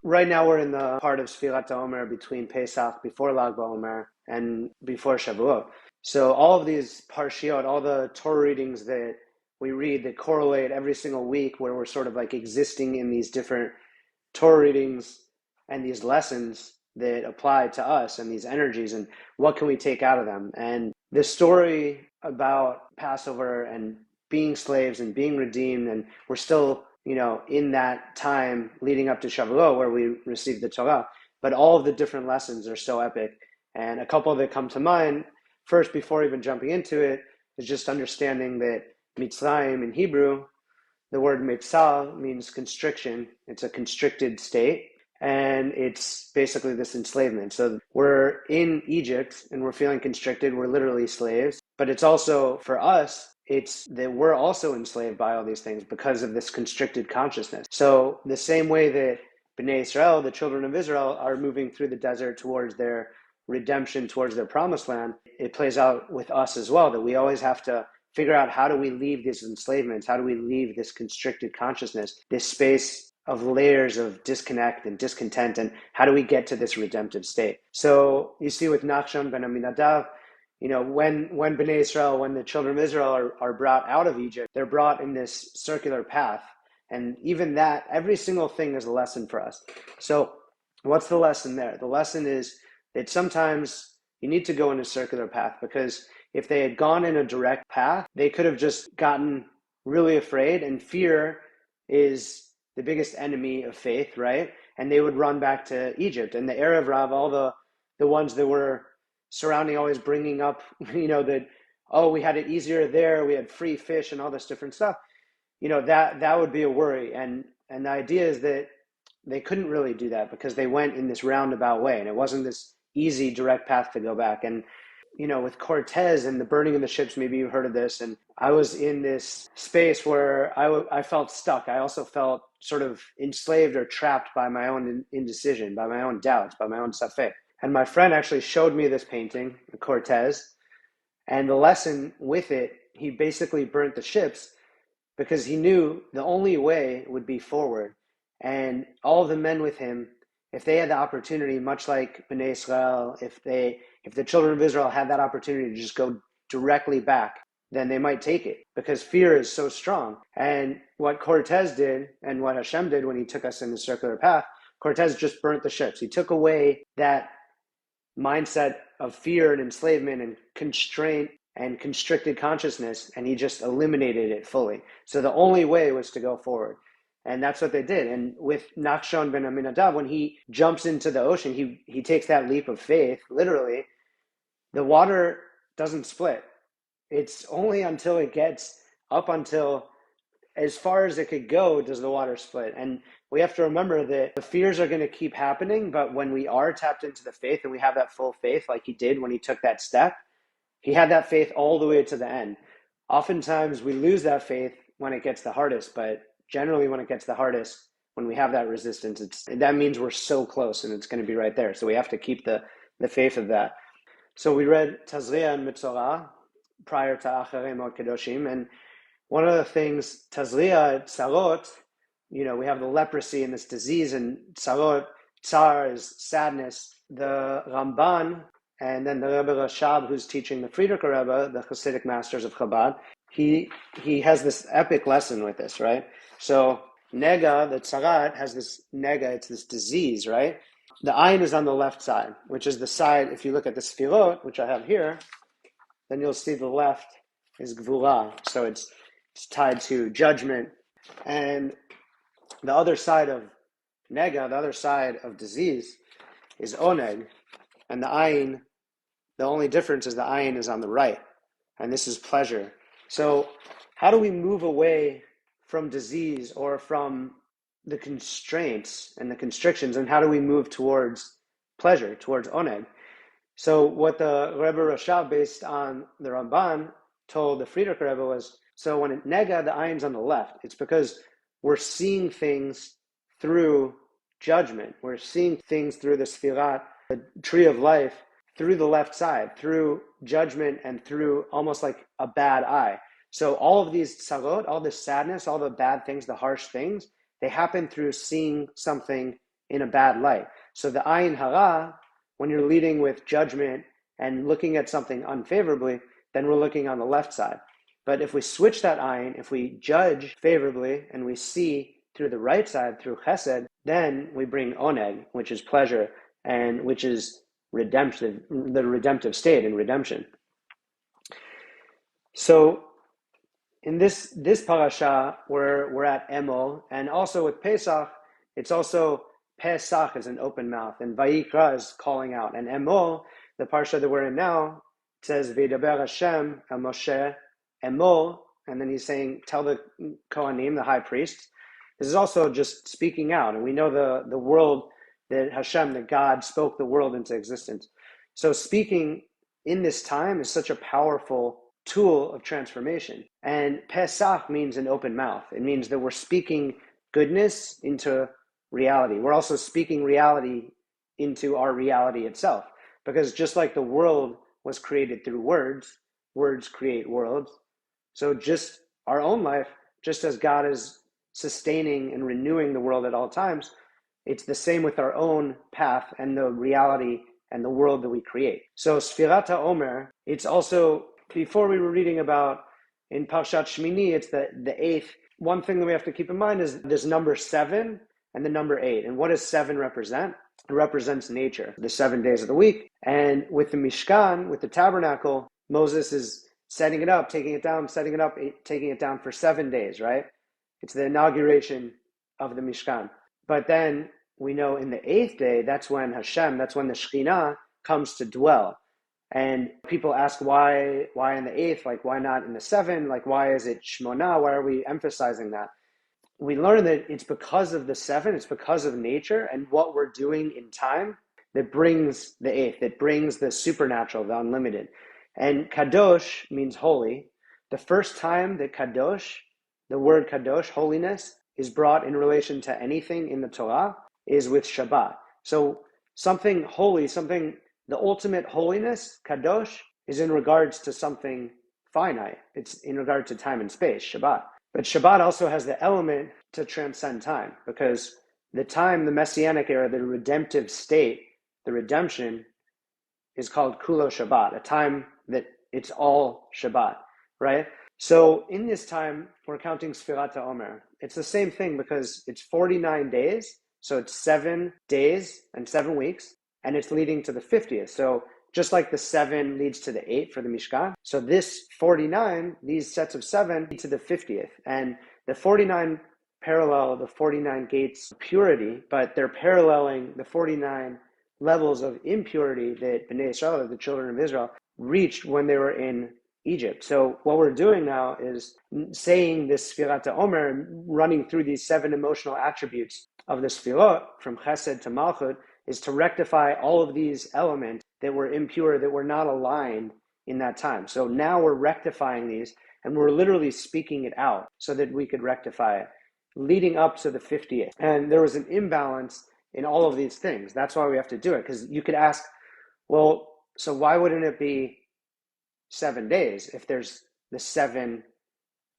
right now we're in the part of Sfirat Omer between Pesach, before Lag BaOmer, and before Shavuot. So all of these parshiot, all the Torah readings that we read that correlate every single week, where we're sort of like existing in these different Torah readings and these lessons that apply to us and these energies, and what can we take out of them. And the story about Passover and being slaves and being redeemed, and we're still, in that time leading up to Shavuot where we received the Torah, but all of the different lessons are so epic. And a couple that come to mind, first, before even jumping into it, is just understanding that Mitzrayim in Hebrew, the word mitzal means constriction. It's a constricted state, and it's basically this enslavement. So we're in Egypt and we're feeling constricted. We're literally slaves. But it's also, for us, it's that we're also enslaved by all these things because of this constricted consciousness. So the same way that Bnei Israel, the children of Israel, are moving through the desert towards their redemption, towards their promised land, it plays out with us as well, that we always have to figure out, how do we leave these enslavements? How do we leave this constricted consciousness, this space of layers of disconnect and discontent, and how do we get to this redemptive state? So you see with Nachshon ben Aminadav, when Bnei Israel, when the children of Israel are brought out of Egypt, they're brought in this circular path. And even that, every single thing is a lesson for us. So what's the lesson there? The lesson is that sometimes you need to go in a circular path, because if they had gone in a direct path, they could have just gotten really afraid, and fear is the biggest enemy of faith, right? And they would run back to Egypt. And the Erev Rav, all the ones that were surrounding, always bringing up, that, oh, we had it easier there, we had free fish and all this different stuff, that would be a worry. And the idea is that they couldn't really do that, because they went in this roundabout way, and it wasn't this easy direct path to go back. And with Cortez and the burning of the ships, maybe you've heard of this, and I was in this space where I felt stuck. I also felt sort of enslaved or trapped by my own indecision, by my own doubts, by my own safek. And my friend actually showed me this painting, Cortez, and the lesson with it, he basically burnt the ships because he knew the only way would be forward. And all of the men with him, if they had the opportunity, much like Bnei Israel, if the children of Israel had that opportunity to just go directly back, then they might take it, because fear is so strong. And what Cortez did, and what Hashem did when he took us in the circular path, Cortez just burnt the ships. He took away that mindset of fear and enslavement and constraint and constricted consciousness, and he just eliminated it fully. So the only way was to go forward. And that's what they did. And with Nachshon ben Aminadav, when he jumps into the ocean, he takes that leap of faith, literally. The water doesn't split. It's only until it gets up until as far as it could go does the water split. And we have to remember that the fears are going to keep happening, but when we are tapped into the faith and we have that full faith, like he did when he took that step, he had that faith all the way to the end. Oftentimes we lose that faith when it gets the hardest, but generally when it gets the hardest, when we have that resistance, that means we're so close and it's going to be right there. So we have to keep the faith of that. So we read Tazria and Mitzorah prior to Acharei Mot Kedoshim, and one of the things, Tazria, Tzarot, we have the leprosy and this disease, and Tzarot, Tsar is sadness. The Ramban, and then the Rebbe Rashab, who's teaching the Friedricher Rebbe, the Hasidic masters of Chabad, he has this epic lesson with this, right? So Nega, the Tzarat, has this Nega, it's this disease, right? The ayin is on the left side, which is the side, if you look at the Sfirot, which I have here, then you'll see the left is Gvura. So it's tied to judgment. And the other side of Nega, the other side of disease, is Oneg. And the ayin, the only difference is the ayin is on the right. And this is pleasure. So how do we move away from disease or from the constraints and the constrictions, and how do we move towards pleasure, towards Oneg? So what the Rebbe Rashab, based on the Ramban, told the Friedricher Rebbe was, so when it Nega, the ayin's on the left, it's because we're seeing things through judgment. We're seeing things through the Sfirat, the tree of life, through the left side, through judgment and through almost like a bad eye. So all of these tzarot, all this sadness, all the bad things, the harsh things, they happen through seeing something in a bad light. So the ayin hara, when you're leading with judgment and looking at something unfavorably, then we're looking on the left side. But if we switch that ayin, if we judge favorably and we see through the right side, through chesed, then we bring oneg, which is pleasure, and which is redemptive, the redemptive state in redemption. So in this parasha, we're at Emor, and also with Pesach, it's also Pesach is an open mouth, and Vayikra is calling out. And Emor, the parasha that we're in now, says V'yidaber Hashem el Moshe Emor, and then he's saying, tell the Kohanim, the high priests. This is also just speaking out, and we know the world that Hashem, that God spoke the world into existence. So speaking in this time is such a powerful tool of transformation. And Pesach means an open mouth. It means that we're speaking goodness into reality. We're also speaking reality into our reality itself. Because just like the world was created through words, words create worlds. So just our own life, just as God is sustaining and renewing the world at all times, it's the same with our own path and the reality and the world that we create. So Sfirat HaOmer, it's also, before we were reading about in Parshat Shmini, it's the eighth. One thing that we have to keep in mind is there's number 7 and the number 8. And what does 7 represent? It represents nature, the 7 days of the week. And with the Mishkan, with the tabernacle, Moses is setting it up, taking it down, setting it up, taking it down for 7 days, right? It's the inauguration of the Mishkan. But then we know in the 8th day, that's when Hashem, that's when the Shekhinah comes to dwell. And people ask why in the 8th, like why not in the 7? Like why is it Shmona? Why are we emphasizing that? We learn that it's because of the 7, it's because of nature and what we're doing in time that brings the 8th, that brings the supernatural, the unlimited. And Kadosh means holy. The first time that Kadosh, the word Kadosh, holiness, is brought in relation to anything in the Torah is with Shabbat. So something holy, something, the ultimate holiness, Kadosh, is in regards to something finite. It's in regard to time and space, Shabbat. But Shabbat also has the element to transcend time, because the time, the Messianic era, the redemptive state, the redemption, is called Kulo Shabbat, a time that it's all Shabbat, right? So in this time, we're counting Sfirat HaOmer. It's the same thing because it's 49 days, so it's 7 days and 7 weeks, and it's leading to the 50th. So just like the 7 leads to the 8 for the Mishkan, so this 49, these sets of 7 lead to the 50th. And the 49 parallel the 49 gates of purity, but they're paralleling the 49 levels of impurity that Bnei Israel, the children of Israel, reached when they were in Egypt. So what we're doing now is saying this Sfirat HaOmer, running through these 7 emotional attributes of the Sfirot, from Chesed to Malchut, is to rectify all of these elements that were impure, that were not aligned in that time. So now we're rectifying these, and we're literally speaking it out so that we could rectify it, leading up to the 50th. And there was an imbalance in all of these things. That's why we have to do it, because you could ask, well, so why wouldn't it be 7 days if there's the 7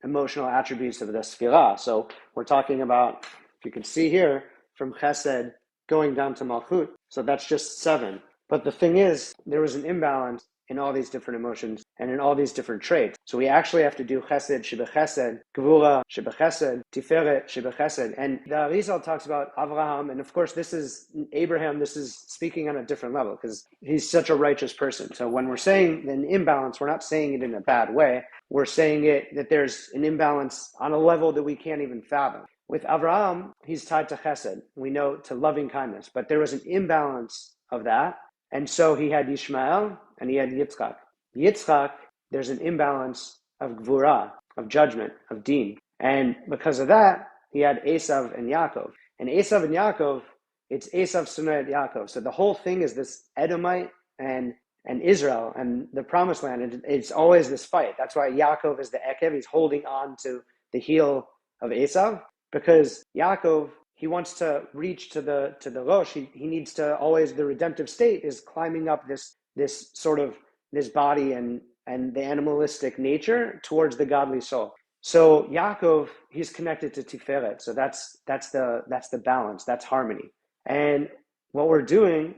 emotional attributes of the Sfirah? So we're talking about, if you can see here, from Chesed going down to Malchut. So that's just 7. But the thing is, there was an imbalance in all these different emotions and in all these different traits. So we actually have to do Chesed Shebechesed, Gvura Shebechesed, Tiferet Shebechesed. And the Arizal talks about Avraham, and of course this is Abraham, this is speaking on a different level because he's such a righteous person. So when we're saying an imbalance, we're not saying it in a bad way. We're saying it that there's an imbalance on a level that we can't even fathom. With Avraham, he's tied to Chesed. We know to loving kindness, but there was an imbalance of that. And so he had Yishmael and he had Yitzchak. Yitzchak, there's an imbalance of Gvura, of judgment, of Din. And because of that, he had Esav and Yaakov. And Esav and Yaakov, it's Esav Sunet Yaakov. So the whole thing is this Edomite and Israel and the promised land. And it's always this fight. That's why Yaakov is the Ekev. He's holding on to the heel of Esav, because Yaakov, he wants to reach to the Rosh. He needs to always, the redemptive state is climbing up this sort of this body and the animalistic nature towards the godly soul. So Yaakov, he's connected to Tiferet. So that's the balance, that's harmony. And what we're doing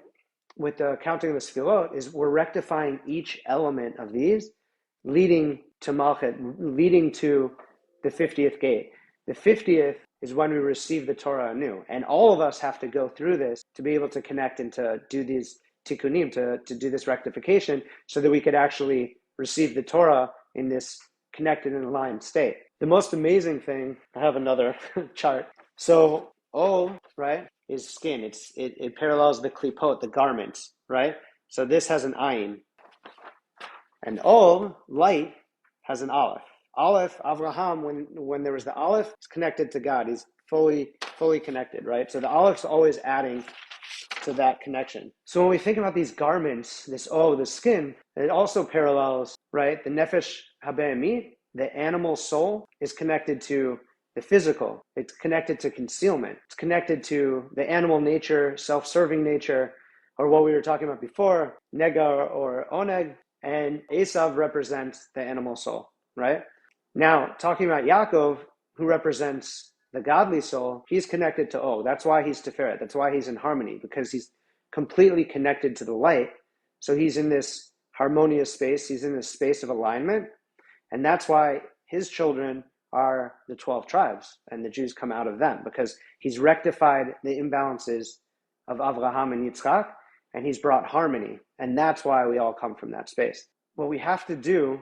with the counting of the Sefirot is we're rectifying each element of these, leading to Malchut, leading to the 50th gate. The 50th is when we receive the Torah anew. And all of us have to go through this to be able to connect and to do these tikkunim, to do this rectification, so that we could actually receive the Torah in this connected and aligned state. The most amazing thing, I have another chart. So O, right, is skin. It parallels the klipot, the garments, right? So this has an ayin. And O, light, has an aleph. Aleph, Avraham, when there was the aleph, is connected to God. He's fully connected, right? So the aleph's always adding to that connection. So when we think about these garments, this the skin, it also parallels, right? The nefesh habehemit, the animal soul, is connected to the physical. It's connected to concealment. It's connected to the animal nature, self-serving nature, or what we were talking about before, nega or oneg, and Esav represents the animal soul, right? Now, talking about Yaakov, who represents the godly soul, he's connected to O. That's why he's Tiferet. That's why he's in harmony, because he's completely connected to the light. So he's in this harmonious space. He's in this space of alignment. And that's why his children are the 12 tribes, and the Jews come out of them, because he's rectified the imbalances of Avraham and Yitzchak, and he's brought harmony. And that's why we all come from that space. What we have to do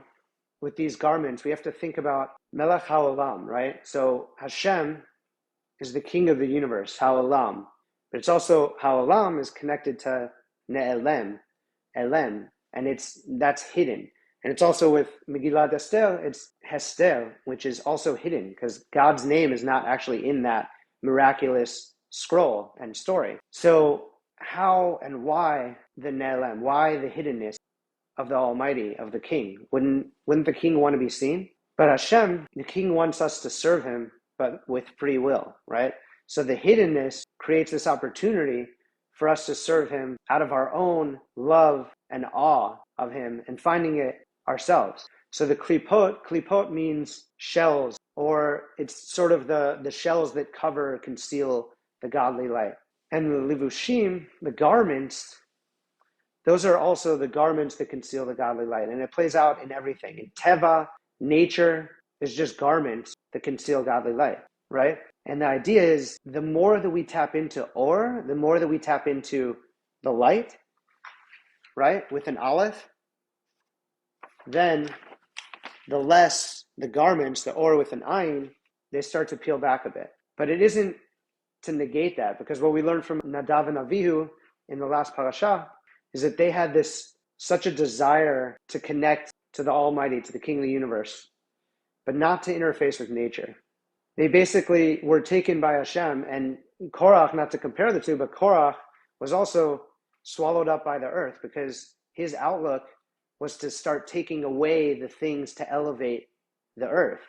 with these garments, we have to think about Melech HaOlam, right? So Hashem is the king of the universe, HaOlam. But it's also, HaOlam is connected to Ne'elem, Elem, and that's hidden. And it's also with Megillat Esther, it's Hester, which is also hidden, because God's name is not actually in that miraculous scroll and story. So how and why the Ne'elem, why the hiddenness of the Almighty, of the King? Wouldn't the King want to be seen? But Hashem, the King wants us to serve him, but with free will, right? So the hiddenness creates this opportunity for us to serve him out of our own love and awe of him and finding it ourselves. So the klipot means shells, or it's sort of the shells that conceal the godly light. And the livushim, the garments, those are also the garments that conceal the godly light. And it plays out in everything. In Teva, nature is just garments that conceal godly light, right? And the idea is the more that we tap into Or, the more that we tap into the light, right, with an aleph, then the less the garments, the Or with an ayin, they start to peel back a bit. But it isn't to negate that, because what we learned from Nadav and Avihu in the last parasha is that they had such a desire to connect to the Almighty, to the King of the universe, but not to interface with nature. They basically were taken by Hashem, and Korach, not to compare the two, but Korach was also swallowed up by the earth, because his outlook was to start taking away the things to elevate the earth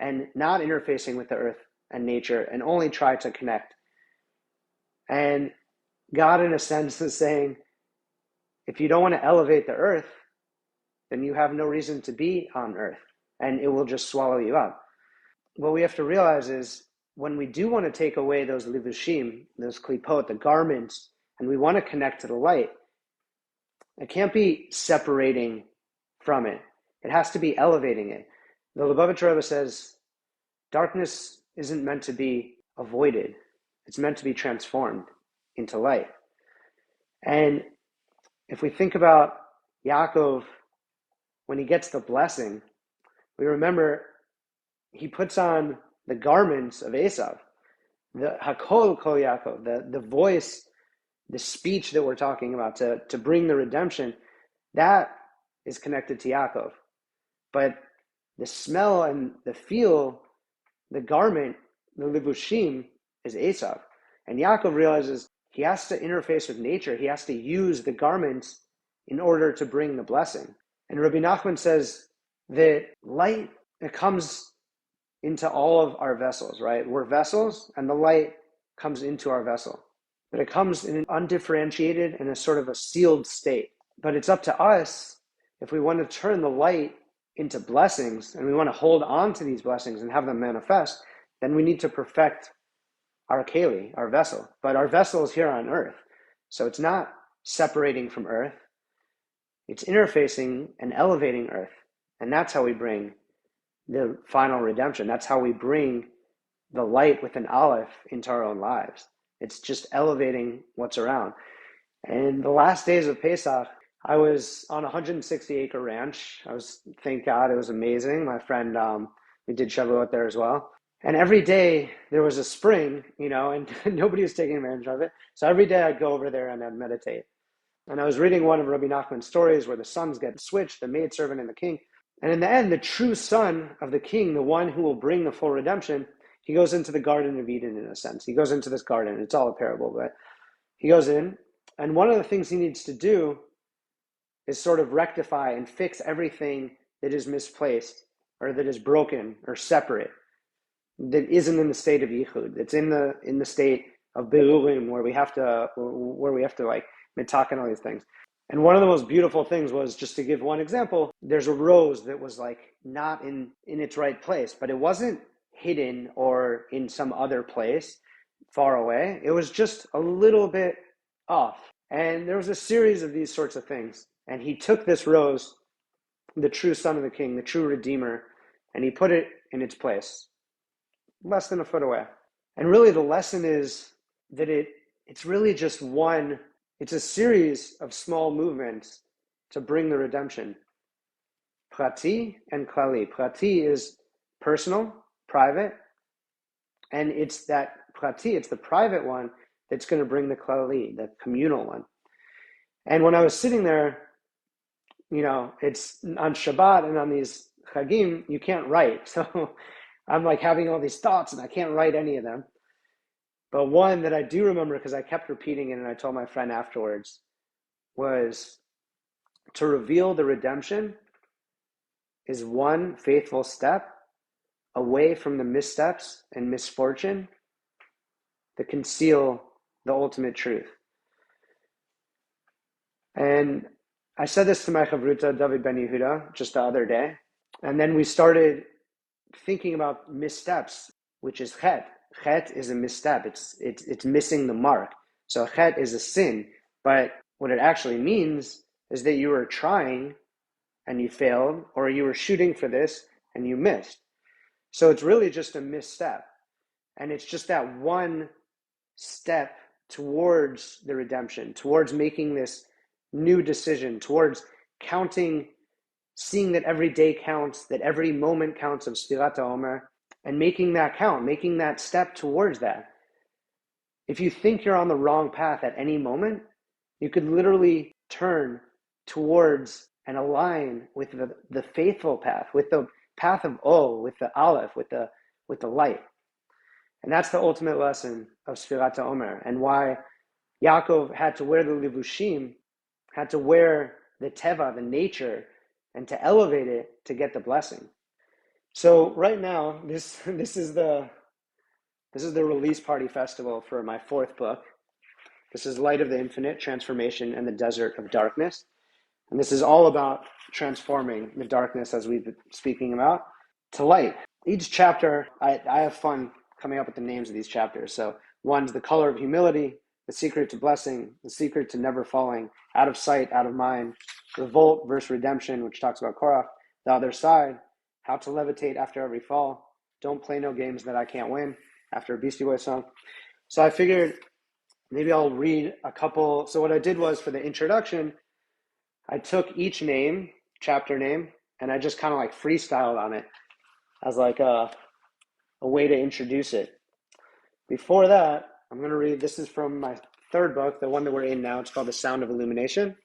and not interfacing with the earth and nature, and only try to connect. And God, in a sense, is saying, if you don't want to elevate the earth, then you have no reason to be on earth, and it will just swallow you up. What we have to realize is, when we do want to take away those livushim, those klipot, the garments, and we want to connect to the light, it can't be separating from it. It has to be elevating it. The Lubavitcher Rebbe says, darkness isn't meant to be avoided. It's meant to be transformed into light. And if we think about Yaakov, when he gets the blessing, we remember he puts on the garments of Esav, the Hakol Kol Yaakov, the voice, the speech that we're talking about to bring the redemption, that is connected to Yaakov. But the smell and the feel, the garment, the livushim, is Esav. And Yaakov realizes he has to interface with nature. He has to use the garments in order to bring the blessing. And Rabbi Nachman says that light, it comes into all of our vessels, right? We're vessels, and the light comes into our vessel. But it comes in an undifferentiated and a sort of a sealed state. But it's up to us, if we want to turn the light into blessings, and we want to hold on to these blessings and have them manifest, then we need to perfect our keli, our vessel. But our vessel is here on earth. So it's not separating from earth. It's interfacing and elevating earth. And that's how we bring the final redemption. That's how we bring the light with an aleph into our own lives. It's just elevating what's around. And the last days of Pesach, I was on a 160-acre ranch. Thank God, it was amazing. My friend, we did Shavuot there as well. And every day there was a spring, and nobody was taking advantage of it. So every day I'd go over there and I'd meditate. And I was reading one of Rabbi Nachman's stories where the sons get switched, the maidservant and the king. And in the end, the true son of the king, the one who will bring the full redemption, he goes into the Garden of Eden in a sense. He goes into this garden. It's all a parable, but he goes in. And one of the things he needs to do is sort of rectify and fix everything that is misplaced or that is broken or separate, that isn't in the state of yichud. It's in the state of berurim, where we have to like mitaken all these things. And one of the most beautiful things was, just to give one example, there's a rose that was like not in its right place, but it wasn't hidden or in some other place far away. It was just a little bit off. And there was a series of these sorts of things. And he took this rose, the true son of the king, the true redeemer, and he put it in its place, less than a foot away. And really the lesson is that it's really just it's a series of small movements to bring the redemption. Prati and klali. Prati is personal, private, and it's that prati, it's the private one that's going to bring the klali, the communal one. And when I was sitting there, it's on Shabbat and on these chagim, you can't write. So I'm like having all these thoughts and I can't write any of them. But one that I do remember, because I kept repeating it and I told my friend afterwards, was to reveal the redemption is one faithful step away from the missteps and misfortune that conceal the ultimate truth. And I said this to my chavruta, David Ben Yehuda, just the other day. And then we started thinking about missteps, which is chet. Chet is a misstep. It's missing the mark. So chet is a sin. But what it actually means is that you were trying and you failed, or you were shooting for this and you missed. So it's really just a misstep. And it's just that one step towards the redemption, towards making this new decision, towards counting, seeing that every day counts, that every moment counts of Sfirat HaOmer, and making that count, making that step towards that. If you think you're on the wrong path at any moment, you could literally turn towards and align with the faithful path, with the path of O, with the Aleph, with the light. And that's the ultimate lesson of Sfirat HaOmer, and why Yaakov had to wear the Levushim, had to wear the Teva, the nature, and to elevate it to get the blessing. So right now, this is the release party festival for my fourth book. This is Light of the Infinite, Transformation in the Desert of Darkness. And this is all about transforming the darkness, as we've been speaking about, to light. Each chapter, I have fun coming up with the names of these chapters. So one's The Color of Humility, The Secret to Blessing, The Secret to Never Falling, Out of Sight, Out of Mind, Revolt versus Redemption, which talks about Korach, The Other Side, How to Levitate After Every Fall, Don't Play No Games That I Can't Win, after a Beastie Boys song. So I figured maybe I'll read a couple. So what I did was, for the introduction, I took each name, chapter name, and I just kind of like freestyled on it as like a way to introduce it. Before that, I'm going to read, this is from my third book, the one that we're in now. It's called The Sound of Illumination.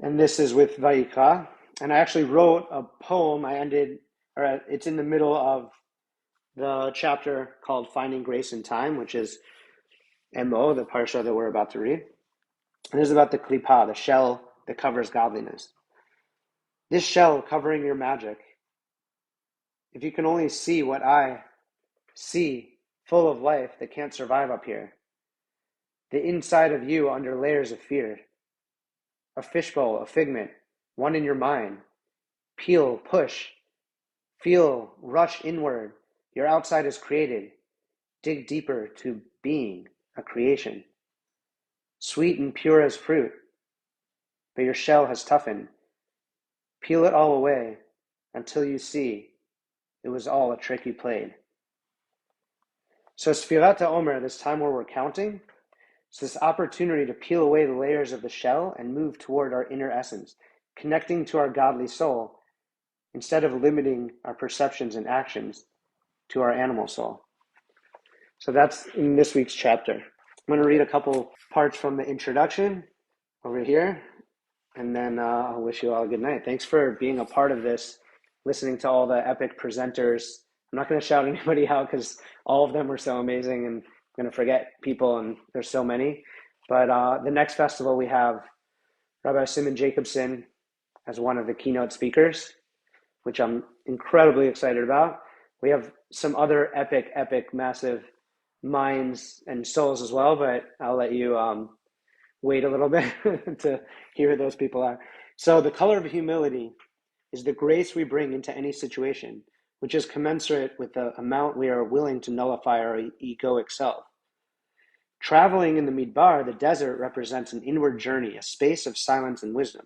And this is with Vayikra. And I actually wrote a poem. It's in the middle of the chapter called Finding Grace in Time, which is MO, the parsha that we're about to read. And this is about the klipa, the shell that covers godliness. This shell covering your magic. If you can only see what I see, full of life that can't survive up here. The inside of you under layers of fear. A fishbowl, a figment, one in your mind. Peel, push, feel, rush inward. Your outside is created. dig deeper to being a creation, sweet and pure as fruit, but your shell has toughened. Peel it all away until you see it was all a trick you played. So Sfirat HaOmer, this time where we're counting, it's this opportunity to peel away the layers of the shell and move toward our inner essence, connecting to our godly soul instead of limiting our perceptions and actions to our animal soul. So that's in this week's chapter. I'm going to read a couple parts from the introduction over here, and then I'll wish you all a good night. Thanks for being a part of this, listening to all the epic presenters. I'm not going to shout anybody out because all of them were so amazing, and I'm going to forget people, and there's so many. But the next festival, we have Rabbi Simon Jacobson as one of the keynote speakers, which I'm incredibly excited about. We have some other epic, massive minds and souls as well, but I'll let you wait a little bit to hear who those people are. So the color of humility is the grace we bring into any situation, which is commensurate with the amount we are willing to nullify our egoic self. Traveling in the Midbar, the desert, represents an inward journey, a space of silence and wisdom.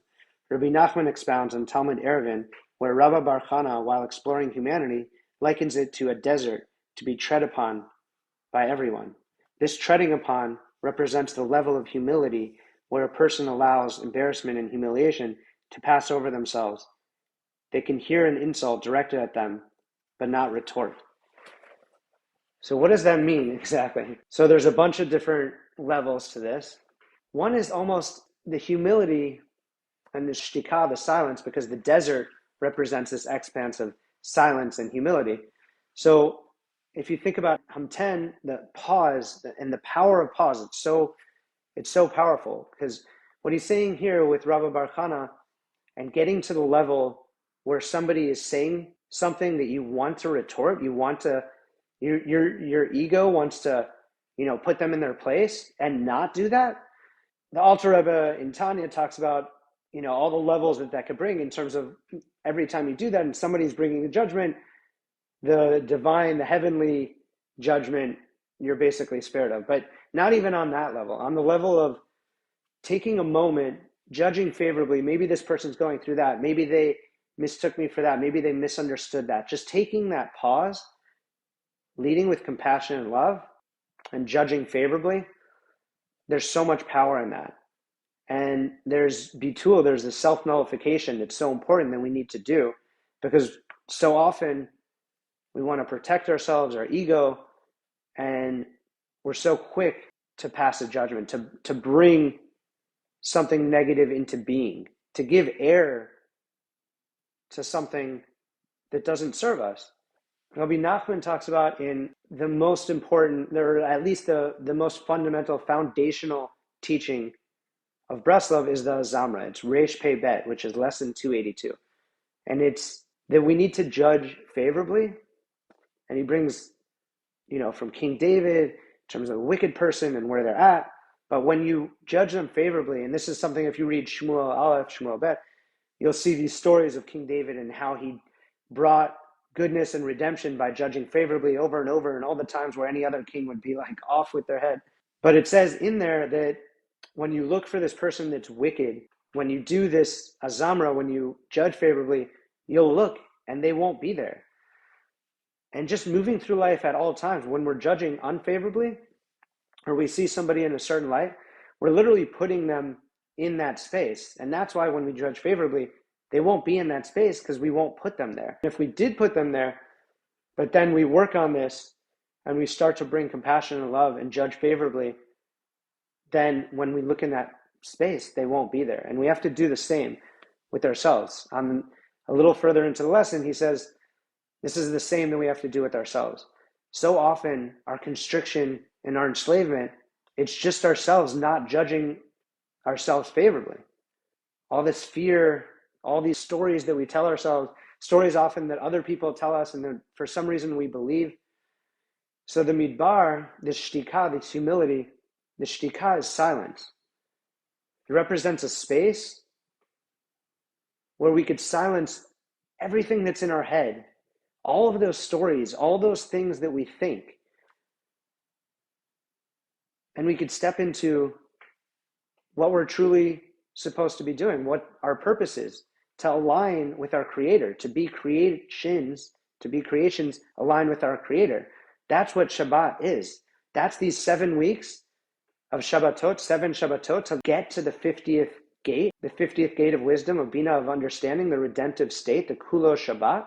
Rabbi Nachman expounds on Talmud Eruvin, where Rabbi Bar Chana, while exploring humanity, likens it to a desert to be tread upon by everyone. This treading upon represents the level of humility where a person allows embarrassment and humiliation to pass over themselves. They can hear an insult directed at them, but not retort. So what does that mean exactly? So there's a bunch of different levels to this. One is almost the humility and the shtika, the silence, because the desert represents this expanse of silence and humility. So if you think about Hamten, the pause and the power of pause, it's so powerful, because what he's saying here with Rabbi Bar Chana and getting to the level where somebody is saying something that you want to retort, you want to, your ego wants to, put them in their place and not do that. The Alter Rebbe in Tanya talks about, all the levels that could bring in terms of every time you do that and somebody's bringing a judgment, the divine, the heavenly judgment, you're basically spared of. But not even on that level, on the level of taking a moment, judging favorably. Maybe this person's going through that. Maybe they mistook me for that. Maybe they misunderstood that. Just taking that pause, leading with compassion and love, and judging favorably. There's so much power in that. And there's bitul, there's the self-nullification that's so important that we need to do, because so often we want to protect ourselves, our ego, and we're so quick to pass a judgment, to bring something negative into being, to give air to something that doesn't serve us. Rabbi Nachman talks about in the most important, or at least the most fundamental, foundational teaching of Breslov is the Zamra. It's Reish Pei Bet, which is lesson 282. And it's that we need to judge favorably. And he brings, from King David, in terms of a wicked person and where they're at. But when you judge them favorably, and this is something, if you read Shmuel Aleph, Shmuel Bet, you'll see these stories of King David and how he brought goodness and redemption by judging favorably over and over, and all the times where any other king would be like off with their head. But it says in there that when you look for this person that's wicked, when you do this azamra, when you judge favorably, you'll look and they won't be there. And just moving through life at all times, when we're judging unfavorably, or we see somebody in a certain light, we're literally putting them in that space. And that's why when we judge favorably, they won't be in that space, because we won't put them there. If we did put them there, but then we work on this and we start to bring compassion and love and judge favorably, then when we look in that space, they won't be there. And we have to do the same with ourselves. A little further into the lesson, he says, this is the same that we have to do with ourselves. So often, our constriction and our enslavement, it's just ourselves not judging ourselves favorably. All this fear, all these stories that we tell ourselves, stories often that other people tell us, and then for some reason we believe. So the midbar, this shtika, this humility, the shtika is silence. It represents a space where we could silence everything that's in our head, all of those stories, all those things that we think. and we could step into what we're truly supposed to be doing, what our purpose is, to align with our Creator, to be creations aligned with our Creator. That's what Shabbat is. That's these 7 weeks of Shabbatot, 7 Shabbatot, to get to the 50th gate of wisdom, of Bina, of understanding, the redemptive state, the Kulo Shabbat.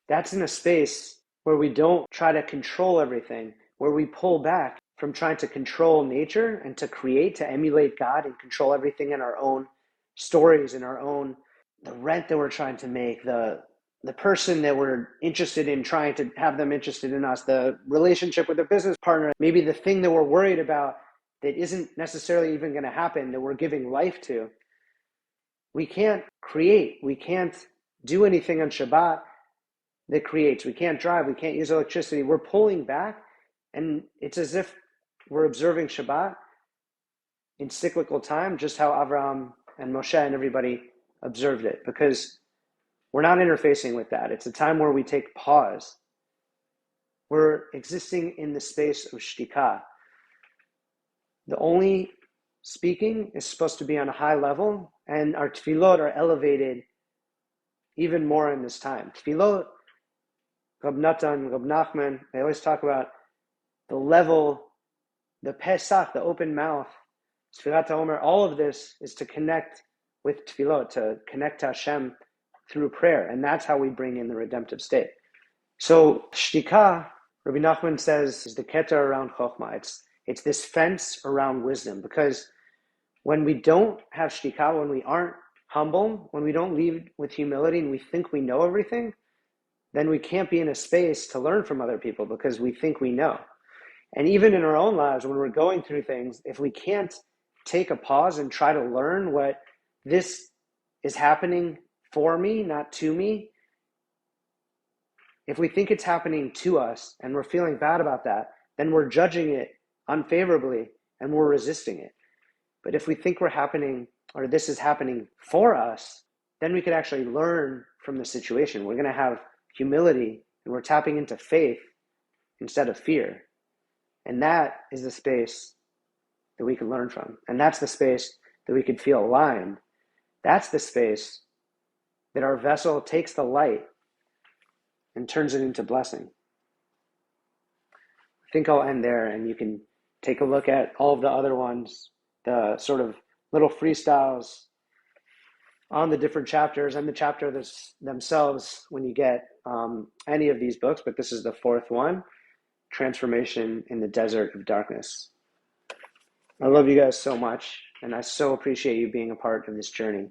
That's in a space where we don't try to control everything, where we pull back from trying to control nature and to create, to emulate God and control everything in our own stories, in our own, the rent that we're trying to make, the person that we're interested in, trying to have them interested in us, the relationship with a business partner, maybe the thing that we're worried about that isn't necessarily even going to happen, that we're giving life to. We can't create. We can't do anything on Shabbat that creates. We can't drive. We can't use electricity. We're pulling back, and it's as if we're observing Shabbat in cyclical time, just how Avraham and Moshe and everybody observed it, because we're not interfacing with that. It's a time where we take pause. We're existing in the space of shtika. The only speaking is supposed to be on a high level, and our tefillot are elevated even more in this time. Tefillot, Rab Natan, Rab Nachman, they always talk about the level, the Pesach, the open mouth, Sfirat HaOmer, all of this is to connect with tefillot, to connect to Hashem through prayer, and that's how we bring in the redemptive state. So shtika, Rabbi Nachman says, is the keter around chokhmah. It's this fence around wisdom, because when we don't have shtika, when we aren't humble, when we don't lead with humility and we think we know everything, then we can't be in a space to learn from other people because we think we know. And even in our own lives, when we're going through things, if we can't take a pause and try to learn what this is happening for me, not to me, if we think it's happening to us and we're feeling bad about that, then we're judging it unfavorably and we're resisting it. But if we think we're happening, or this is happening for us, then we could actually learn from the situation. We're going to have humility, and we're tapping into faith instead of fear. And that is the space that we can learn from. And that's the space that we could feel aligned. That's the space that our vessel takes the light and turns it into blessing. I think I'll end there, and you can take a look at all of the other ones, the sort of little freestyles on the different chapters and the chapters themselves when you get any of these books. But this is the 4th one, Transformation in the Desert of Darkness. I love you guys so much, and I so appreciate you being a part of this journey.